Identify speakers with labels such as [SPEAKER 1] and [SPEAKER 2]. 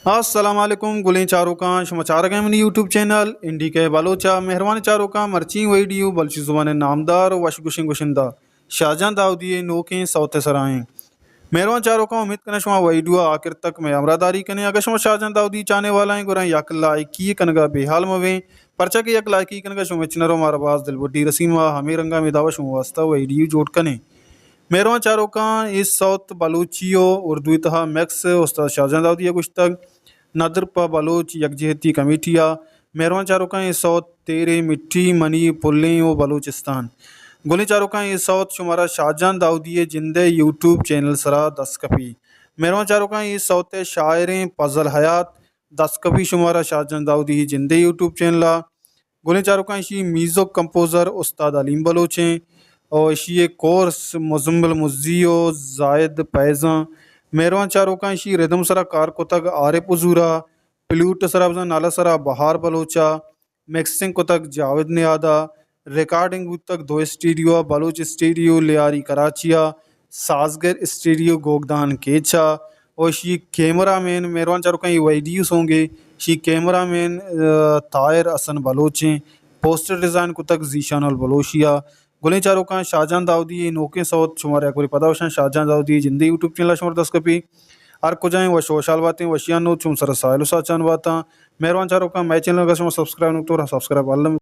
[SPEAKER 1] अस्सलाम वालेकुम गुलें चारों का समाचार गए मनी यूट्यूब चैनल इंडी के बालोचा मेहरबान चारों का मर्ची वीडियो बल्कि जुबान नामदार वश गुशिंग गुशिंदा शाहजहां दाऊदी नो के सौते सराएं मेहरबान चारों का उम्मीद करना शुमा वीडियो आखिर तक मैं अमरादारी कने अगर शुमा शाहजहां दाऊदी चाहने वाला है गुरा यक लाइकी कनगा बेहाल मवे परचा के यक लाइकी कनगा शुमा चिनरो मारबाज दिलबुड्डी रसीमा हमें रंगा में दावा शुमा वास्ता वीडियो जोड़ कने मेहरबान चारों का इस सौत बलूचियो उर्दू तहा मैक्स उस्ताद शाहजहां दाऊदी कुछ तक नदर प बलोच यकजहती कमेटिया मेहरबान चारों का इस सौत तेरे मिट्टी मनी पुल्लें ओ बलूचिस्तान गोली चारों का इस सौत शुमारा शाहजहां दाऊदी जिंदे यूट्यूब चैनल सरा दस कपी मेहरबान चारों का इस सौत शायरें पजल हयात दस कपी शुमारा शाहजहां दाऊदी जिंदे यूट्यूब चैनल गोली चारों का इसी म्यूजिक कंपोजर उस्ताद अलीम बलोचें और इसी एक कोर्स मुजम्मल मुज्जियो जायद पैज़ा मेहरबान चारों का इसी रिदम सरा कार को तक आरे पुजूरा प्लूट सरा बजा नाला सरा बहार बलोचा मिक्सिंग को तक जावेद ने आदा रिकॉर्डिंग तक दो स्टूडियो बलोच स्टूडियो लियारी कराचिया साजगर स्टूडियो गोगदान केचा और शी कैमरा मैन मेहरबान चारों का ये वीडियोस होंगे शी कैमरा मैन तायर असन बलोचें पोस्टर डिज़ाइन को तक जीशान अल बलोशिया गुलें चारों का शाहजहां दाऊदी नोके सौत शुमार एक बारी पता वशान शाहजहां दाऊदी जिंदगी यूट्यूब चैनल शुमार दस कपी आर को जाएं व शोशाल बातें वशियान नो चुम सर साइलो साचान बाता मेहरबान चारों का मैं चैनल का शुमार सब्सक्राइब तो सब्सक्राइब